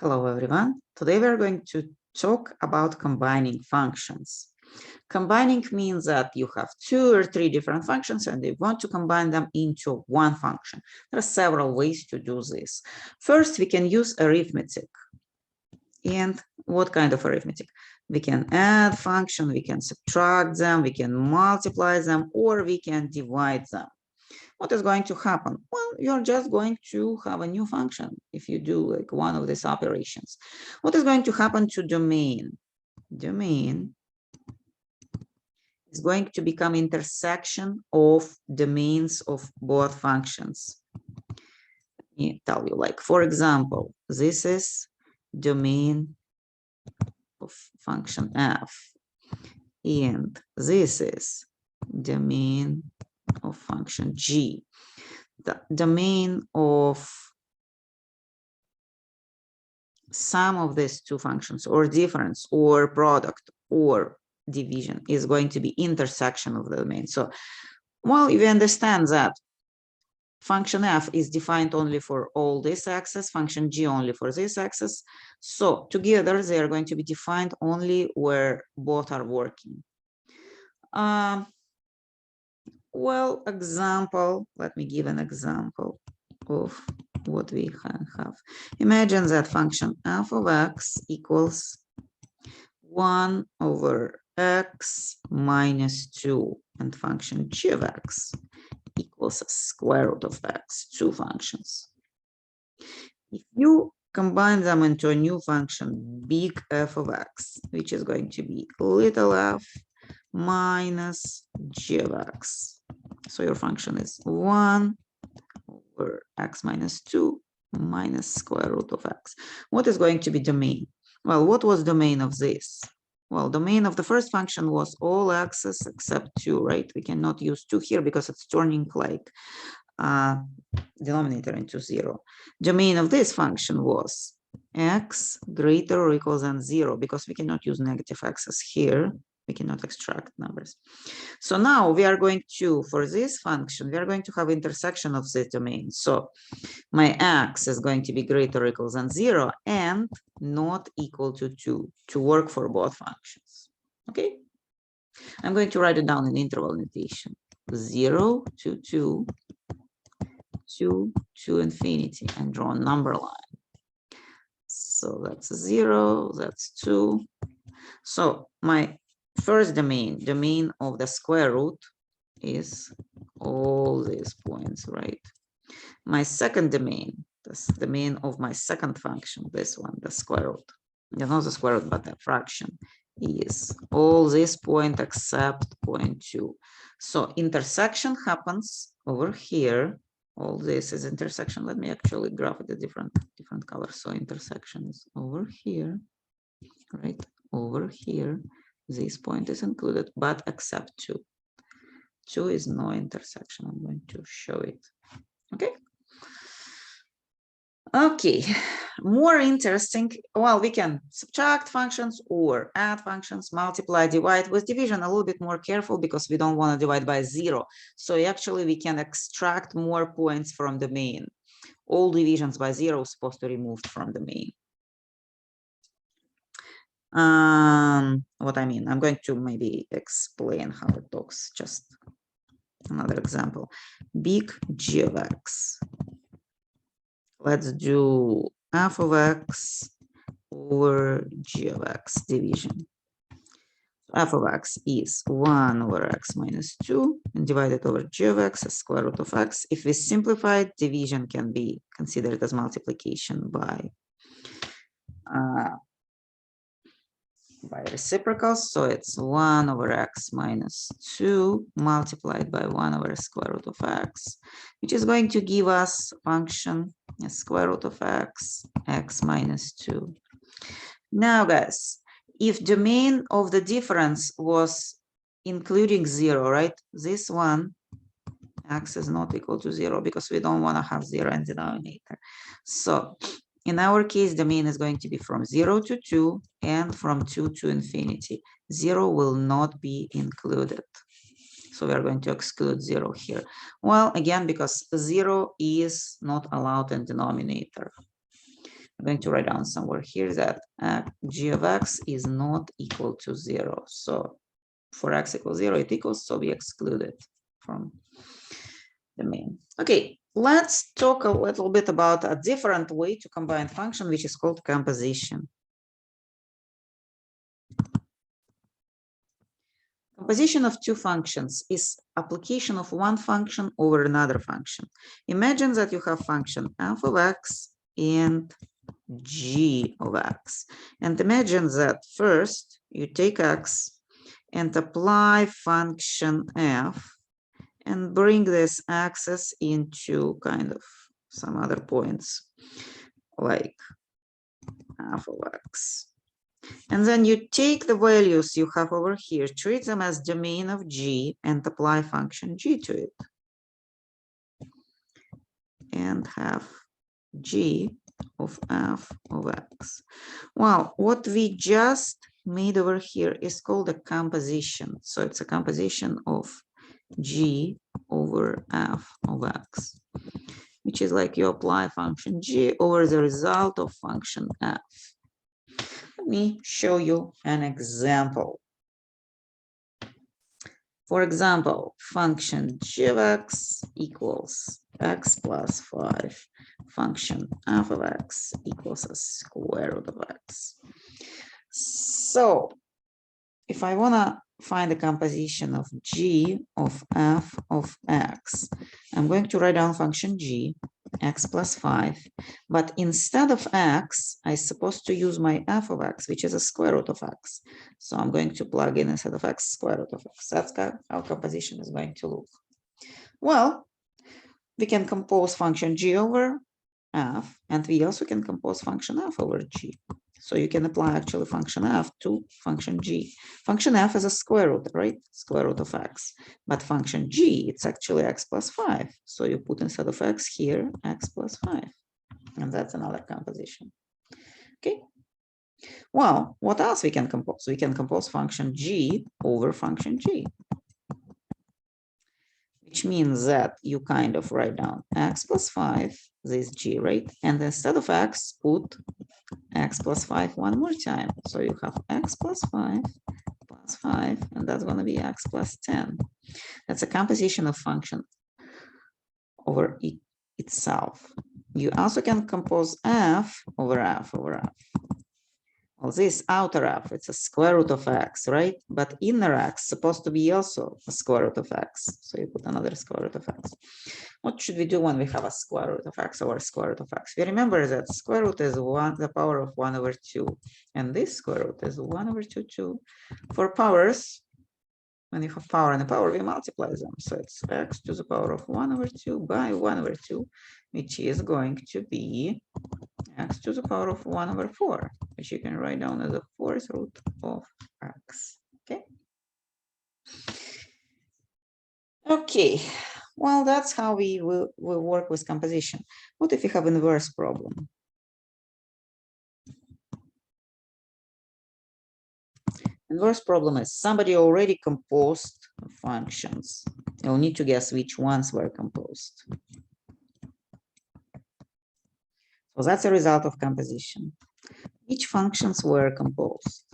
Hello, everyone. Today we are going to talk about combining functions. Combining means that you have 2 or 3 different functions and you want to combine them into one function. There are several ways to do this. First, we can use arithmetic. And what kind of arithmetic? We can add function, we can subtract them, we can multiply them, or we can divide them. What is going to happen? Well, you're just going to have a new function if you do like one of these operations. What is going to happen to domain? Domain is going to become intersection of domains of both functions. Let me tell you, like, for example, this is domain of function f, and this is domain of function g. The domain of sum of these two functions, or difference, or product, or division is going to be intersection of the domain. So, well, if you understand that function f is defined only for all this axis, function g only for this axis, so together they are going to be defined only where both are working. Well, example, let me give an example of what we have. Imagine that function f of x equals 1 over x minus 2, and function g of x equals a square root of x, two functions. If you combine them into a new function, big f of x, which is going to be little f minus g of x. So your function is 1 over x minus 2 minus square root of x. What is going to be domain? Well, what was domain of this? Well, domain of the first function was all x's except 2, right? We cannot use 2 here because it's turning like denominator into 0. Domain of this function was x greater or equal than 0, because we cannot use negative x's here. We cannot extract numbers. So now we are going to, for this function, we are going to have intersection of this domain. So my x is going to be greater or equal than 0 and not equal to 2 to work for both functions. Okay? I'm going to write it down in interval notation. 0 to 2, 2 to infinity, and draw a number line. So that's 0, that's 2. So my first domain of the square root is all these points, right? My second domain, this domain of my second function, this one, the square root, not the square root, but the fraction, is all this point except point 2. So intersection happens over here. All this is intersection. Let me actually graph it a different color. So intersection is over here, right? Over here. This point is included, but except 2. 2 is no intersection. I'm going to show it. Okay. Okay. More interesting. Well, we can subtract functions or add functions, multiply, divide. With division, a little bit more careful because we don't want to divide by 0. So actually, we can extract more points from the main. All divisions by 0 is supposed to be removed from the main. What I mean, I'm going to maybe explain how it looks. Just another example. Big G of x. Let's do f of x over g of x division. F of x is 1 over x minus 2 and divided over g of x as square root of x. If we simplify it, division can be considered as multiplication by reciprocals, so it's 1 over x minus 2 multiplied by 1 over square root of x, which is going to give us function as square root of x, x minus 2. Now, guys, if domain of the difference was including 0, right? This one, x is not equal to 0 because we don't want to have 0 in the denominator. So in our case, domain is going to be from 0 to 2 and from 2 to infinity. 0 will not be included. So we are going to exclude 0 here. Well, again, because 0 is not allowed in denominator. I'm going to write down somewhere here that g of x is not equal to 0. So for x equals 0, it equals, so we exclude it from the main. Okay, let's talk a little bit about a different way to combine function, which is called composition. Composition of two functions is application of one function over another function. Imagine that you have function f of x and g of x. And imagine that first you take x and apply function f and bring this axis into kind of some other points like f of x. And then you take the values you have over here, treat them as domain of g, and apply function g to it. And have g of f of x. Well, what we just made over here is called a composition. So it's a composition of g over f of x, which is like you apply function g over the result of function f. Let me show you an example. For example, function g of x equals x plus 5. Function f of x equals a square root of x. So if I want to find the composition of g of f of x, I'm going to write down function g, x plus 5, but instead of x, I'm supposed to use my f of x, which is a square root of x. So I'm going to plug in instead of x, square root of x. That's how composition is going to look. Well, we can compose function g over f, and we also can compose function f over g. So you can apply actually function f to function g. Function f is a square root, right? Square root of x. But function g, it's actually x plus 5. So you put instead of x here, x plus 5. And that's another composition. Okay. Well, what else we can compose? We can compose function g over function g, which means that you kind of write down x plus 5, this g, right? And instead of x, put x plus 5 one more time. So you have x plus 5 plus 5, and that's going to be x plus 10. That's a composition of function over itself. You also can compose f over f over f. Well, this outer f, it's a square root of x, right? But inner x is supposed to be also a square root of x. So you put another square root of x. What should we do when we have a square root of x over square root of x? We remember that square root is the power of 1 over 2. And this square root is 1 over 2, 2. For powers, when you have power and a power, we multiply them. So it's x to the power of 1 over 2 by 1 over 2, which is going to be x to the power of 1 over 4, which you can write down as a fourth root of x. Okay. Okay. Well, that's how we will work with composition. What if you have inverse problem? Inverse problem is somebody already composed functions. You'll need to guess which ones were composed. So that's a result of composition. Which functions were composed?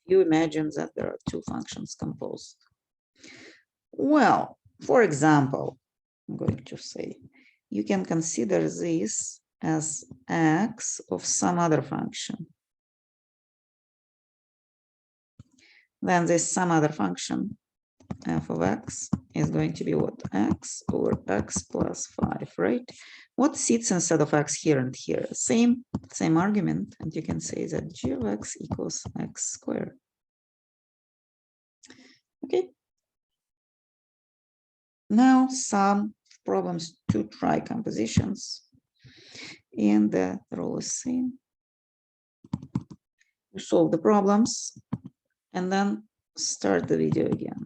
You imagine that there are two functions composed. Well, for example, I'm going to say, you can consider this as x of some other function. Then this some other function, f of x, is going to be what? X over x plus 5, right? What sits instead of x here and here? Same argument, and you can say that g of x equals x squared. Okay. Now some problems to try compositions, and the rule is same. You solve the problems and then start the video again.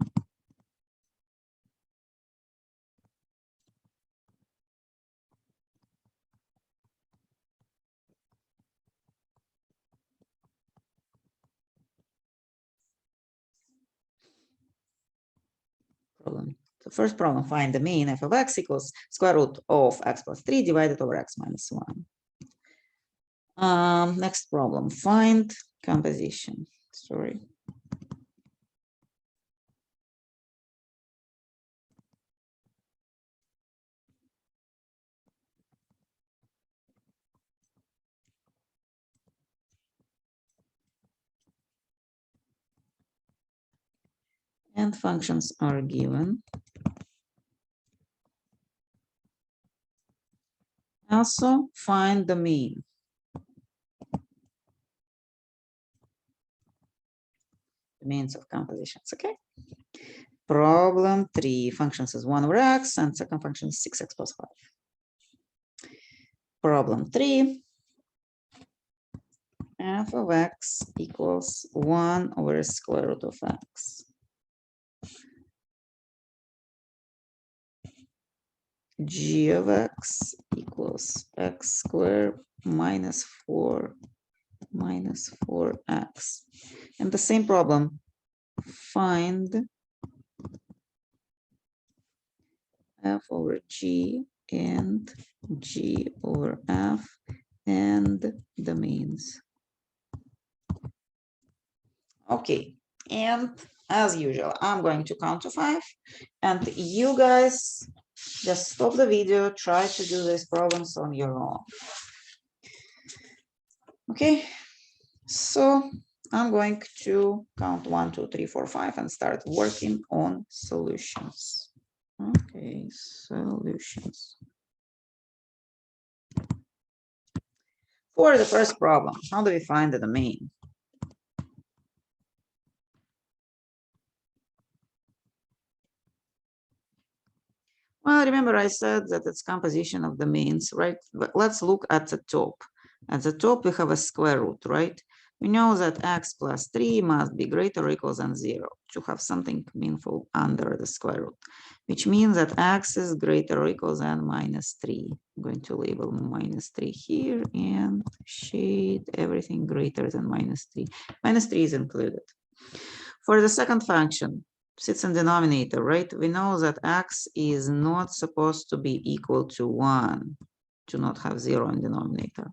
Problem. The first problem, find the mean f of x equals square root of x plus 3 divided over x minus 1. Next problem, find composition. Sorry. And functions are given. Also, find the mean. The means of compositions, okay? Problem 3, functions is 1 over x, and second function is 6x plus 5. Problem 3, f of x equals 1 over square root of x. G of x equals x squared minus 4x. And the same problem, find f over g and g over f and the means. Okay, and as usual, I'm going to count to 5, and you guys just stop the video, try to do these problems on your own. Okay, so I'm going to count 1, 2, 3, 4, 5 and start working on solutions. Okay, solutions. For the first problem, how do we find the domain? Well, remember I said that it's composition of the means, right? But let's look at the top. At the top, we have a square root, right? We know that x plus 3 must be greater or equal than 0 to have something meaningful under the square root, which means that x is greater or equal than minus 3. I'm going to label minus 3 here and shade everything greater than minus 3. Minus 3 is included. For the second function, sits in denominator, right? We know that x is not supposed to be equal to 1, to not have 0 in denominator.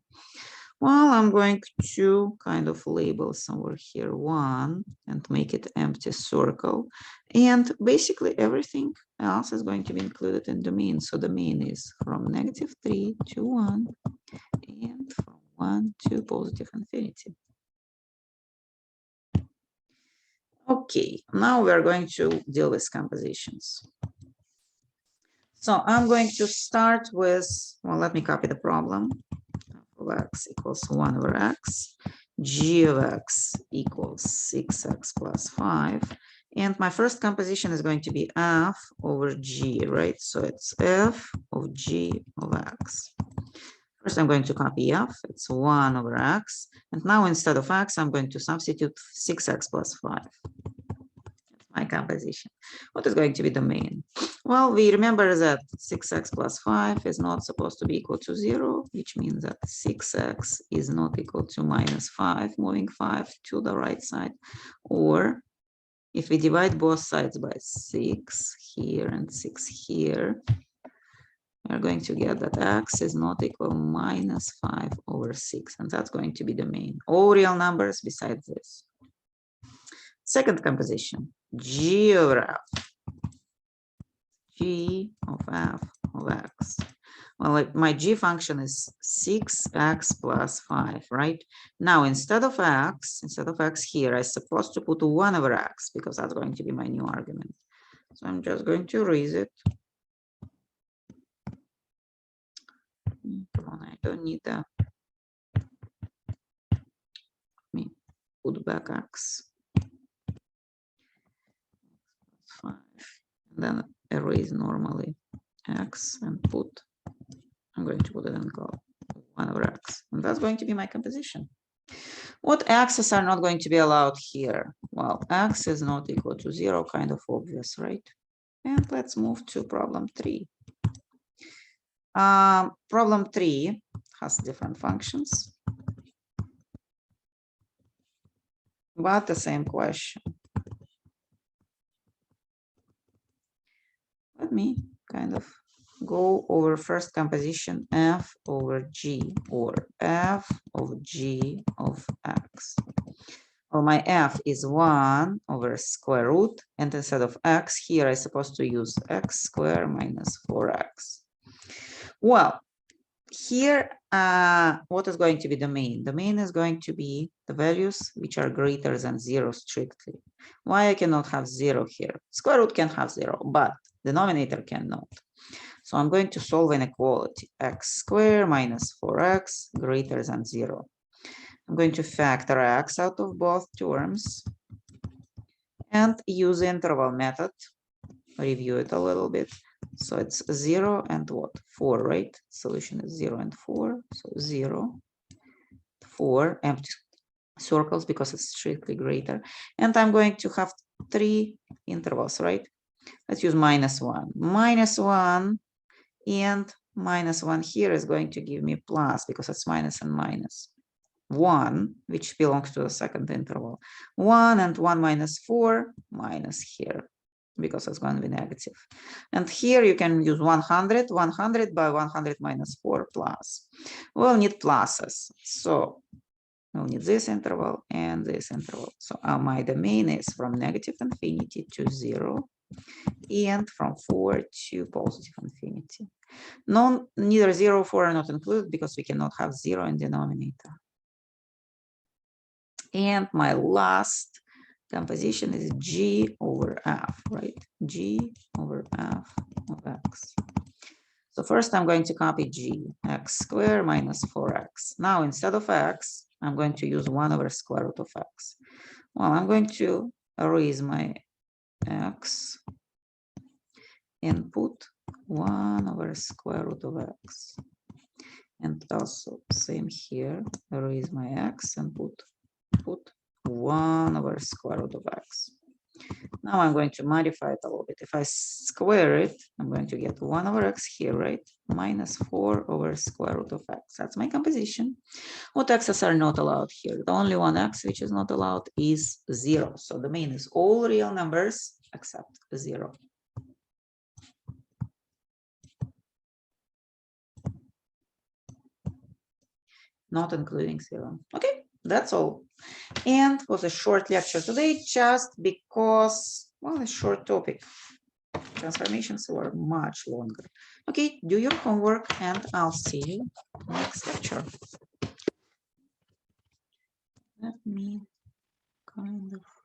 Well, I'm going to kind of label somewhere here 1 and make it empty circle. And basically everything else is going to be included in the mean. So the mean is from -3 to 1 and from 1 to positive infinity. Okay, now we're going to deal with compositions. So I'm going to start with, well, let me copy the problem. F of x equals 1 over x. G of x equals 6x plus 5. And my first composition is going to be f over g, right? So it's f of g of x. First, I'm going to copy f. It's 1 over x. And now instead of x, I'm going to substitute 6x plus 5. My composition. What is going to be the mean? Well, we remember that 6x plus 5 is not supposed to be equal to 0, which means that 6x is not equal to minus 5, moving 5 to the right side. Or if we divide both sides by 6 here and 6 here, we're going to get that x is not equal to minus 5 over 6. And that's going to be the mean. All real numbers besides this. Second composition, g over f. G of f of x. Well, my g function is 6x plus 5, right? Now, instead of x here, I'm supposed to put 1 over x because that's going to be my new argument. So I'm just going to erase it. Come on, I don't need that. Let me put back x. 5. And then erase normally x and put, I'm going to put it in call 1 over x. And that's going to be my composition. What x's are not going to be allowed here? Well, x is not equal to 0, kind of obvious, right? And let's move to problem 3. Problem 3 has different functions, but the same question. Let me kind of go over first composition f over g, or f of g of x. Well, my f is 1 over square root, and instead of x here, I'm supposed to use x squared minus 4x. Well, here, what is going to be the main? The main is going to be the values which are greater than 0 strictly. Why I cannot have 0 here? Square root can have 0, but denominator cannot. So I'm going to solve inequality. X squared minus 4x greater than 0. I'm going to factor x out of both terms and use the interval method. Review it a little bit. So it's 0 and what? 4, right? Solution is 0 and 4. So 0, 4, empty circles because it's strictly greater. And I'm going to have 3 intervals, right? Let's use minus 1. Minus 1 and minus 1 here is going to give me plus because it's minus and minus. 1, which belongs to the second interval. 1 and 1 minus 4 minus here, because it's going to be negative. And here you can use 100, 100 by 100 minus 4 plus. We'll need pluses. So we'll need this interval and this interval. So my domain is from negative infinity to 0 and from 4 to positive infinity. Neither 0 or 4 are not included because we cannot have 0 in denominator. And my last composition is g over f, right? G over f of x. So first I'm going to copy g, x squared minus 4x. Now instead of x, I'm going to use 1 over square root of x. Well, I'm going to erase my x and put 1 over square root of x. And also same here, erase my x and put 1 over square root of x. Now I'm going to modify it a little bit. If I square it, I'm going to get 1 over x here, right? Minus 4 over square root of x. That's my composition. What x's are not allowed here? The only one x which is not allowed is 0. So the main is all real numbers except 0. Not including 0. Okay, that's all. And it was a short lecture today just because, well, a short topic. Transformations were much longer. Okay, do your homework and I'll see you next lecture. Let me kind of